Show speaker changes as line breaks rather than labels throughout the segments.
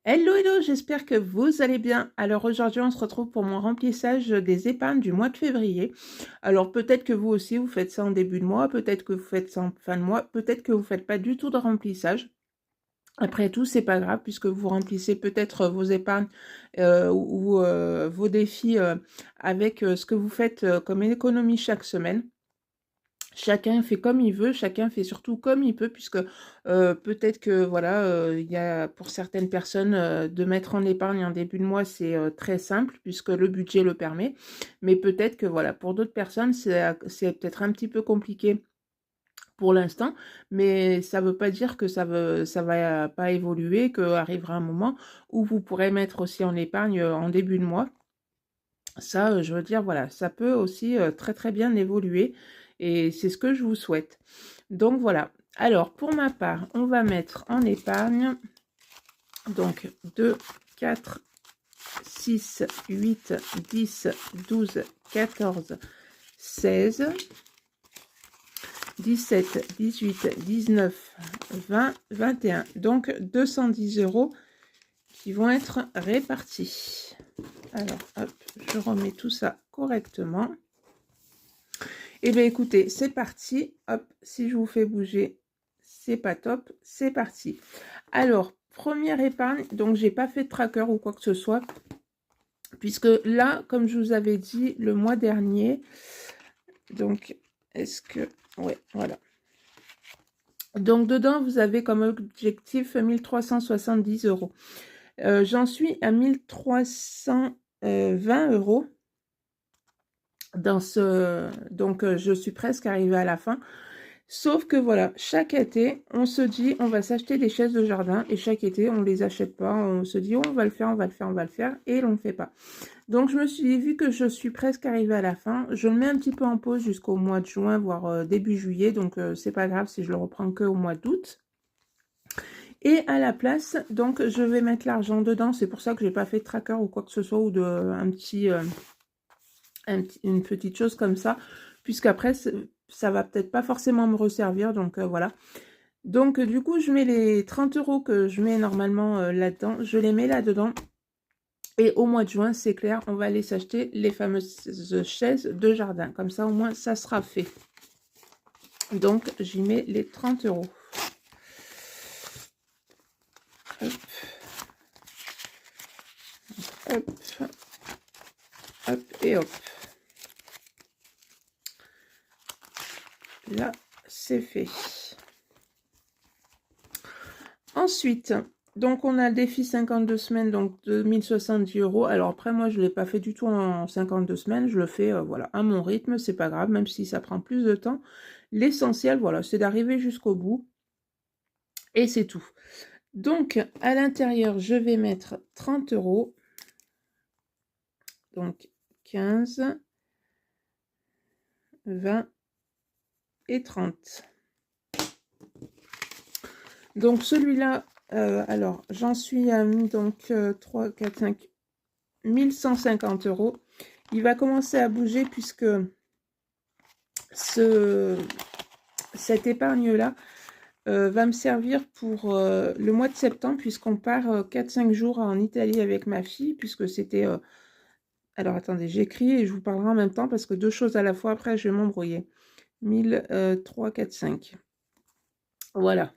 Hello, hello, j'espère que vous allez bien. Alors aujourd'hui, on se retrouve pour mon remplissage des épargnes du mois de février. Alors peut-être que vous aussi, vous faites ça en début de mois, peut-être que vous faites ça en fin de mois, peut-être que vous ne faites pas du tout de remplissage. Après tout, c'est pas grave puisque vous remplissez peut-être vos épargnes ou vos défis avec ce que vous faites comme économie chaque semaine. Chacun fait comme il veut, chacun fait surtout comme il peut, puisque peut-être que voilà, il y a pour certaines personnes de mettre en épargne en début de mois, c'est très simple, puisque le budget le permet. Mais peut-être que voilà, pour d'autres personnes, c'est peut-être un petit peu compliqué pour l'instant, mais ça ne veut pas dire que ça va pas évoluer, qu'arrivera un moment où vous pourrez mettre aussi en épargne en début de mois. Ça, je veux dire, voilà, ça peut aussi très très bien évoluer et c'est ce que je vous souhaite. Donc voilà. Alors, pour ma part, on va mettre en épargne, donc 2, 4, 6, 8, 10, 12, 14, 16, 17, 18, 19, 20, 21. Donc 210 € qui vont être répartis. Alors, hop, je remets tout ça correctement. Eh bien, écoutez, c'est parti. Hop, si je vous fais bouger, c'est pas top. C'est parti. Alors, première épargne. Donc, j'ai pas fait de tracker ou quoi que ce soit. Puisque là, comme je vous avais dit le mois dernier, donc, est-ce que... Ouais, voilà. Donc, dedans, vous avez comme objectif 1370 €. J'en suis à 1320 €. Donc, je suis presque arrivée à la fin. Sauf que voilà, chaque été, on se dit, on va s'acheter des chaises de jardin. Et chaque été, on ne les achète pas. On se dit, oh, on va le faire, on va le faire, on va le faire. Et on ne le fait pas. Donc, je me suis dit, vu que je suis presque arrivée à la fin, je le mets un petit peu en pause jusqu'au mois de juin, voire début juillet. Donc, c'est pas grave si je le reprends que au mois d'août. Et à la place, donc, je vais mettre l'argent dedans. C'est pour ça que j'ai pas fait de tracker ou quoi que ce soit. Ou une petite chose comme ça. Puisqu'après, ça va peut-être pas forcément me resservir. Donc, voilà. Donc, du coup, je mets les 30 € que je mets normalement là-dedans. Je les mets là-dedans. Et au mois de juin, c'est clair, on va aller s'acheter les fameuses chaises de jardin. Comme ça, au moins, ça sera fait. Donc, j'y mets les 30 €. Hop. Hop. Hop et hop. Là, c'est fait. Ensuite, donc on a le défi 52 semaines, donc 2070 €. Alors après, moi, je ne l'ai pas fait du tout en 52 semaines. Je le fais, voilà, à mon rythme. C'est pas grave, même si ça prend plus de temps. L'essentiel, voilà, c'est d'arriver jusqu'au bout. Et c'est tout. Donc, à l'intérieur, je vais mettre 30 €. Donc, 15, 20 et 30. Donc, celui-là, alors, j'en suis à donc 3, 4, 5, 1150 €. Il va commencer à bouger puisque cette épargne-là va me servir pour le mois de septembre, puisqu'on part 4-5 jours en Italie avec ma fille, puisque c'était... alors, attendez, j'écris et je vous parlerai en même temps, parce que deux choses à la fois, après, je vais m'embrouiller. 1000, 3, 4, 5. Voilà.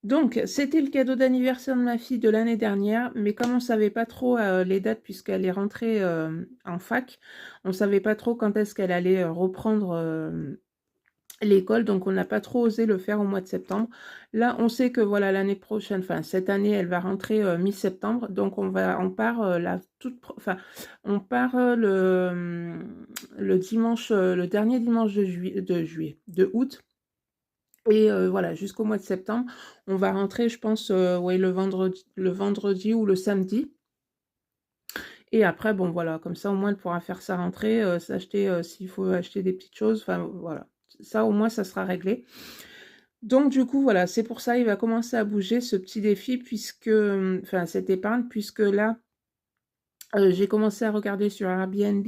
Donc, c'était le cadeau d'anniversaire de ma fille de l'année dernière, mais comme on ne savait pas trop les dates, puisqu'elle est rentrée en fac, on ne savait pas trop quand est-ce qu'elle allait reprendre l'école, donc on n'a pas trop osé le faire au mois de septembre. Là, on sait que voilà, l'année prochaine, enfin cette année, elle va rentrer mi-septembre, donc on part on part le dimanche, le dernier dimanche de août. Et voilà, jusqu'au mois de septembre, on va rentrer, je pense, ouais, le vendredi ou le samedi. Et après, bon, voilà, comme ça, au moins, elle pourra faire sa rentrée, s'acheter, s'il faut acheter des petites choses, enfin, voilà. Ça, au moins, ça sera réglé. Donc, du coup, voilà, c'est pour ça, il va commencer à bouger, ce petit défi, puisque, enfin, cette épargne, puisque là, j'ai commencé à regarder sur Airbnb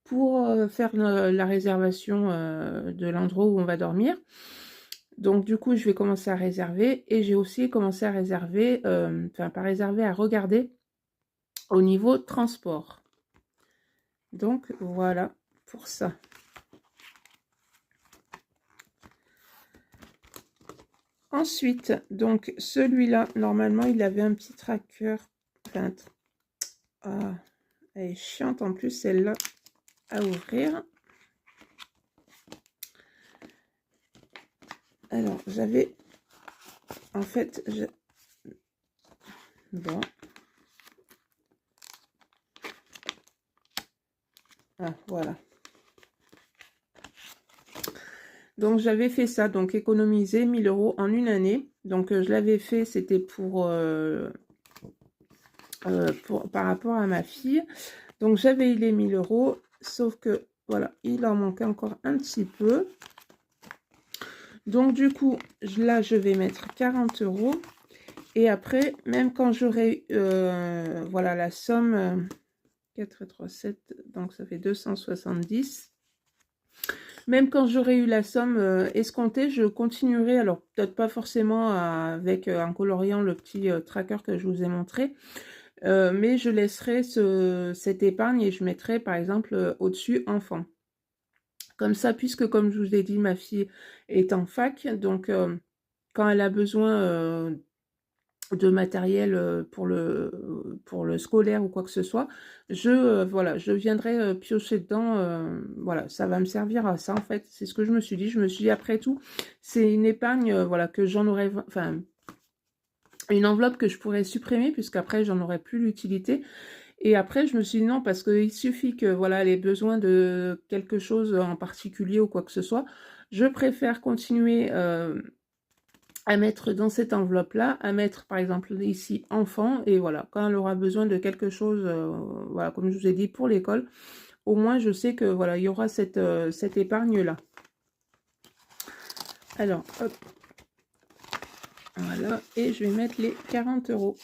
pour faire la réservation de l'endroit où on va dormir. Donc du coup, je vais commencer à réserver et j'ai aussi commencé à réserver, enfin pas réserver, à regarder au niveau transport. Donc voilà pour ça. Ensuite, donc celui-là, normalement, il avait un petit tracker. Enfin, ah, elle est chiante en plus celle-là à ouvrir. Alors, j'avais... En fait, bon. Ah, voilà. Donc, j'avais fait ça. Donc, économiser 1000 € en une année. Donc, je l'avais fait, c'était par rapport à ma fille. Donc, j'avais eu les 1000 €. Sauf que, voilà, il en manquait encore un petit peu. Donc, du coup, là, je vais mettre 40 €. Et après, même quand j'aurai, voilà, la somme, 4 et 3, 7, donc ça fait 270. Même quand j'aurai eu la somme escomptée, je continuerai, alors peut-être pas forcément avec en coloriant le petit tracker que je vous ai montré, mais je laisserai cette épargne et je mettrai par exemple au-dessus enfant. Comme ça, puisque comme je vous ai dit, ma fille est en fac, donc quand elle a besoin de matériel pour le scolaire ou quoi que ce soit, voilà, je viendrai piocher dedans, voilà, ça va me servir à ça en fait, c'est ce que je me suis dit. Je me suis dit après tout, c'est une épargne, voilà, que j'en aurais, enfin, une enveloppe que je pourrais supprimer puisqu'après j'en aurais plus l'utilité. Et après je me suis dit non, parce qu'il suffit que voilà, elle ait besoin de quelque chose en particulier ou quoi que ce soit, je préfère continuer à mettre dans cette enveloppe-là, à mettre par exemple ici enfant, et voilà, quand elle aura besoin de quelque chose, voilà, comme je vous ai dit, pour l'école, au moins je sais que voilà, il y aura cette épargne-là. Alors, hop, voilà, et je vais mettre les 40 €.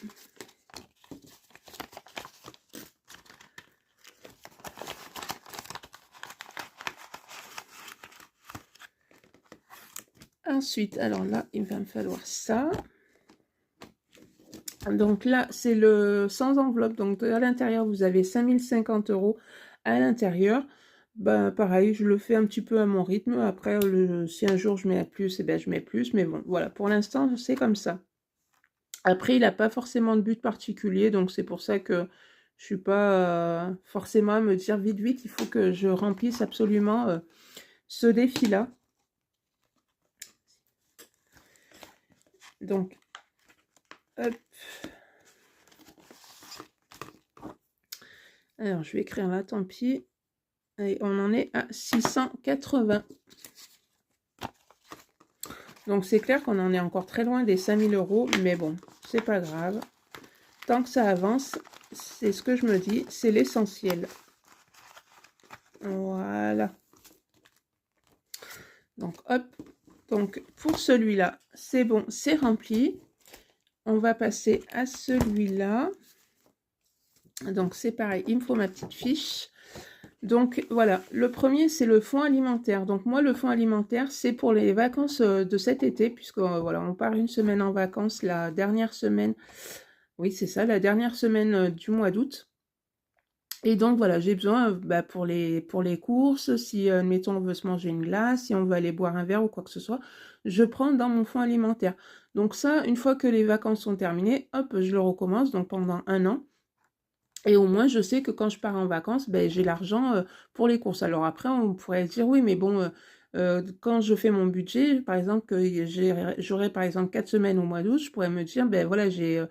Ensuite, alors là, il va me falloir ça. Donc là, c'est le sans enveloppe. Donc à l'intérieur, vous avez 5050 € à l'intérieur. Ben, pareil, je le fais un petit peu à mon rythme. Après, si un jour je mets plus, eh ben, je mets plus. Mais bon, voilà, pour l'instant, c'est comme ça. Après, il n'a pas forcément de but particulier. Donc c'est pour ça que je suis pas forcément à me dire vite, vite, il faut que je remplisse absolument ce défi-là. Donc, hop. Alors, je vais écrire là, tant pis. Et on en est à 680. Donc, c'est clair qu'on en est encore très loin des 5000 €. Mais bon, c'est pas grave. Tant que ça avance, c'est ce que je me dis, c'est l'essentiel. Voilà. Donc, hop. Donc, pour celui-là, c'est bon, c'est rempli. On va passer à celui-là. Donc, c'est pareil, il me faut ma petite fiche. Donc, voilà, le premier, c'est le fonds alimentaire. Donc, moi, le fonds alimentaire, c'est pour les vacances de cet été, puisque, voilà, on part une semaine en vacances, la dernière semaine, oui, c'est ça, la dernière semaine du mois d'août. Et donc, voilà, j'ai besoin bah, pour les courses, si, admettons, on veut se manger une glace, si on veut aller boire un verre ou quoi que ce soit, je prends dans mon fonds alimentaire. Donc ça, une fois que les vacances sont terminées, hop, je le recommence, donc pendant un an. Et au moins, je sais que quand je pars en vacances, ben, j'ai l'argent pour les courses. Alors après, on pourrait se dire, oui, mais bon, quand je fais mon budget, par exemple, que j'aurai par exemple 4 semaines au mois d'août, je pourrais me dire, ben voilà, j'ai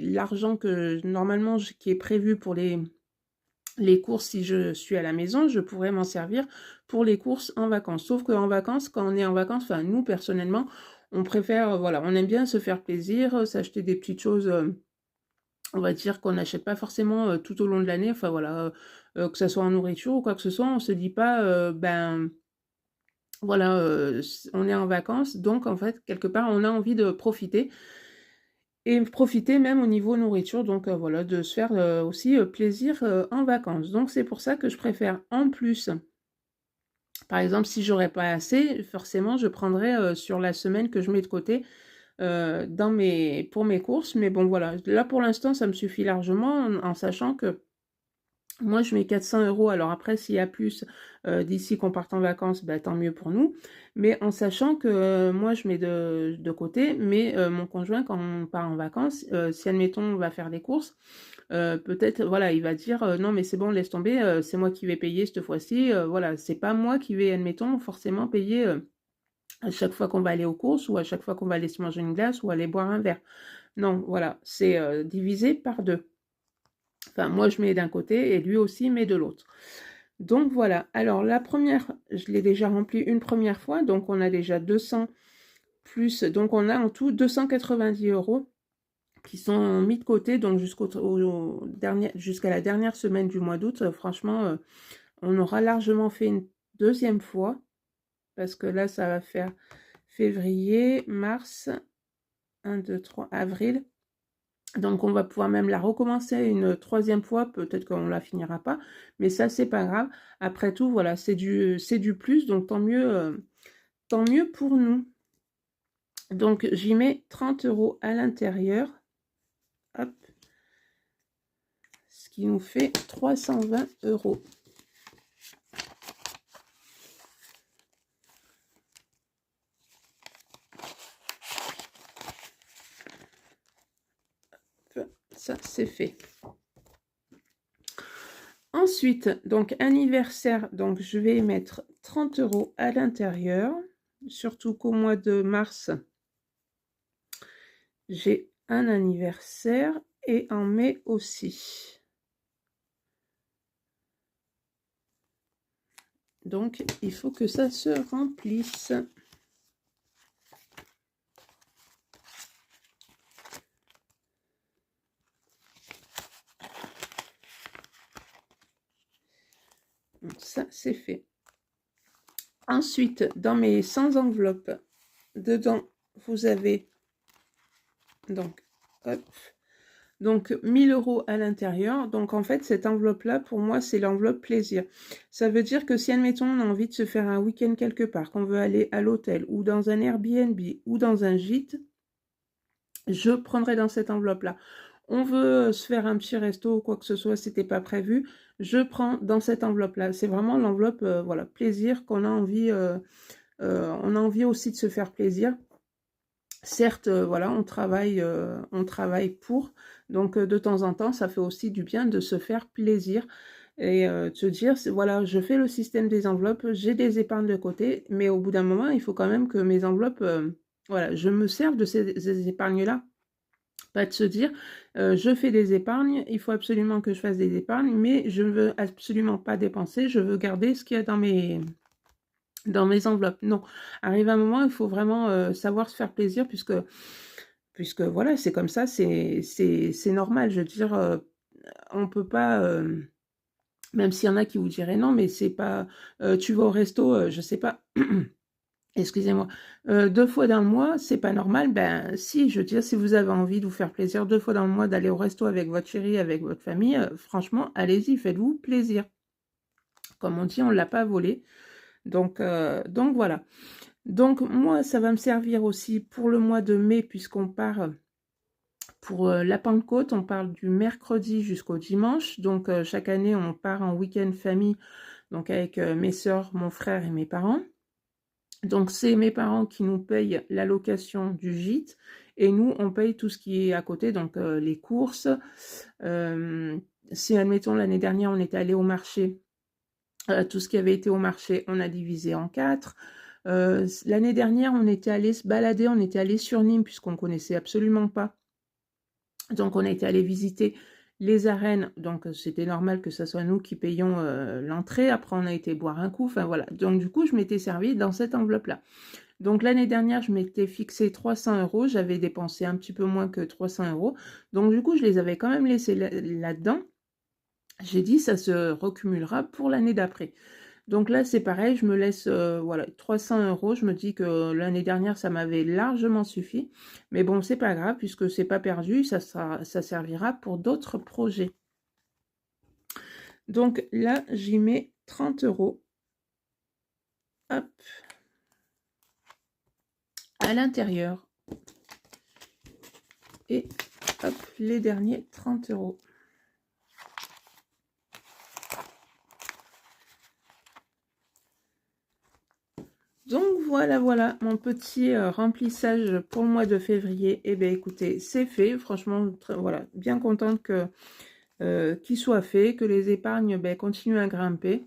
l'argent que normalement qui est prévu pour les courses, si je suis à la maison, je pourrais m'en servir pour les courses en vacances. Sauf qu'en vacances, quand on est en vacances, enfin nous personnellement, on préfère, voilà, on aime bien se faire plaisir, s'acheter des petites choses, on va dire qu'on n'achète pas forcément tout au long de l'année, enfin voilà, que ça soit en nourriture ou quoi que ce soit, on se dit pas, ben voilà, on est en vacances, donc en fait, quelque part, on a envie de profiter. Et profiter même au niveau nourriture, donc voilà, de se faire aussi plaisir en vacances. Donc c'est pour ça que je préfère en plus Par exemple, si j'aurais pas assez, forcément, je prendrais sur la semaine que je mets de côté pour mes courses. Mais bon, voilà. Là, pour l'instant, ça me suffit largement en sachant que moi, je mets 400 euros. Alors après, s'il y a plus d'ici qu'on parte en vacances, bah, tant mieux pour nous. Mais en sachant que moi, je mets de côté, mais mon conjoint, quand on part en vacances, si admettons, on va faire des courses, peut-être, voilà, il va dire non, mais c'est bon, laisse tomber, c'est moi qui vais payer cette fois-ci. Voilà, c'est pas moi qui vais, admettons, forcément payer à chaque fois qu'on va aller aux courses ou à chaque fois qu'on va aller se manger une glace ou aller boire un verre. Non, voilà, c'est divisé par deux. Enfin, moi, je mets d'un côté et lui aussi met de l'autre. Donc, voilà. Alors, la première, je l'ai déjà remplie une première fois. Donc, on a déjà 200 plus. Donc, on a en tout 290 euros qui sont mis de côté. Donc, jusqu'à la dernière semaine du mois d'août. Franchement, on aura largement fait une deuxième fois. Parce que là, ça va faire février, mars, 1, 2, 3, avril. Donc, on va pouvoir même la recommencer une troisième fois. Peut-être qu'on ne la finira pas. Mais ça, c'est pas grave. Après tout, voilà, c'est du plus. Donc, tant mieux pour nous. Donc, j'y mets 30 euros à l'intérieur. Hop. Ce qui nous fait 320 euros. Ça, c'est fait. Ensuite, donc anniversaire, donc je vais mettre 30 euros à l'intérieur. Surtout qu'au mois de mars, j'ai un anniversaire et en mai aussi. Donc, il faut que ça se remplisse. Donc, ça, c'est fait. Ensuite, dans mes 100 enveloppes, dedans, vous avez donc, hop, donc 1000 euros à l'intérieur. Donc, en fait, cette enveloppe-là, pour moi, c'est l'enveloppe plaisir. Ça veut dire que si, admettons, on a envie de se faire un week-end quelque part, qu'on veut aller à l'hôtel ou dans un Airbnb ou dans un gîte, je prendrai dans cette enveloppe-là. On veut se faire un petit resto ou quoi que ce soit, c'était pas prévu, je prends dans cette enveloppe-là. C'est vraiment l'enveloppe, voilà, plaisir qu'on a envie, on a envie aussi de se faire plaisir. Certes, voilà, on travaille pour, donc de temps en temps, ça fait aussi du bien de se faire plaisir et de se dire, voilà, je fais le système des enveloppes, j'ai des épargnes de côté, mais au bout d'un moment, il faut quand même que mes enveloppes, voilà, je me serve de ces épargnes-là. Pas de se dire, je fais des épargnes, il faut absolument que je fasse des épargnes, mais je ne veux absolument pas dépenser, je veux garder ce qu'il y a dans mes enveloppes. Non, arrive un moment, il faut vraiment savoir se faire plaisir puisque voilà, c'est comme ça, c'est normal. Je veux dire, on peut pas, même s'il y en a qui vous diraient non, mais c'est pas, tu vas au resto, je sais pas. Excusez-moi, 2 fois dans le mois, c'est pas normal. Ben si, je veux dire, si vous avez envie de vous faire plaisir 2 fois dans le mois, d'aller au resto avec votre chéri, avec votre famille, franchement, allez-y, faites-vous plaisir. Comme on dit, on l'a pas volé. Donc voilà. Donc moi, ça va me servir aussi pour le mois de mai, puisqu'on part pour la Pentecôte, on parle du mercredi jusqu'au dimanche. Donc chaque année, on part en week-end famille, donc avec mes soeurs, mon frère et mes parents. Donc, c'est mes parents qui nous payent la location du gîte et nous, on paye tout ce qui est à côté, donc les courses. Si, admettons, l'année dernière, on était allé au marché, tout ce qui avait été au marché, on a divisé en 4. L'année dernière, on était allé se balader, on était allé sur Nîmes puisqu'on ne connaissait absolument pas. Donc, on était allé visiter les arènes, donc c'était normal que ce soit nous qui payons l'entrée. Après, on a été boire un coup, enfin voilà. Donc, du coup, je m'étais servi dans cette enveloppe-là. Donc, l'année dernière, je m'étais fixé 300 euros. J'avais dépensé un petit peu moins que 300 euros. Donc, du coup, je les avais quand même laissés là-dedans. J'ai dit, ça se recumulera pour l'année d'après. Donc là, c'est pareil, je me laisse voilà, 300 euros. Je me dis que l'année dernière, ça m'avait largement suffi. Mais bon, c'est pas grave, puisque c'est pas perdu, ça servira pour d'autres projets. Donc là, j'y mets 30 euros. hop, à l'intérieur. Et hop, les derniers 30 €. Donc voilà, voilà mon petit remplissage pour le mois de février. Et bien écoutez, c'est fait. Franchement, voilà, bien contente que qu'il soit fait, que les épargnes continuent à grimper.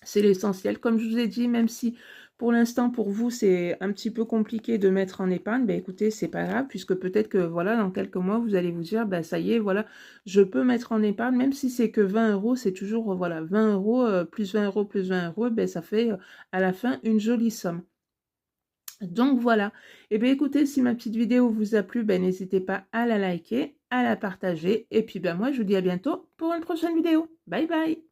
C'est l'essentiel. Comme je vous ai dit, même si pour l'instant, pour vous, c'est un petit peu compliqué de mettre en épargne, écoutez, c'est pas grave, puisque peut-être que, voilà, dans quelques mois, vous allez vous dire, ça y est, voilà, je peux mettre en épargne, même si c'est que 20 €, c'est toujours, voilà, 20 €, plus 20 € plus 20 €, ça fait à la fin une jolie somme. Donc voilà. Et bien écoutez, si ma petite vidéo vous a plu, n'hésitez pas à la liker, à la partager. Et puis moi, je vous dis à bientôt pour une prochaine vidéo. Bye bye!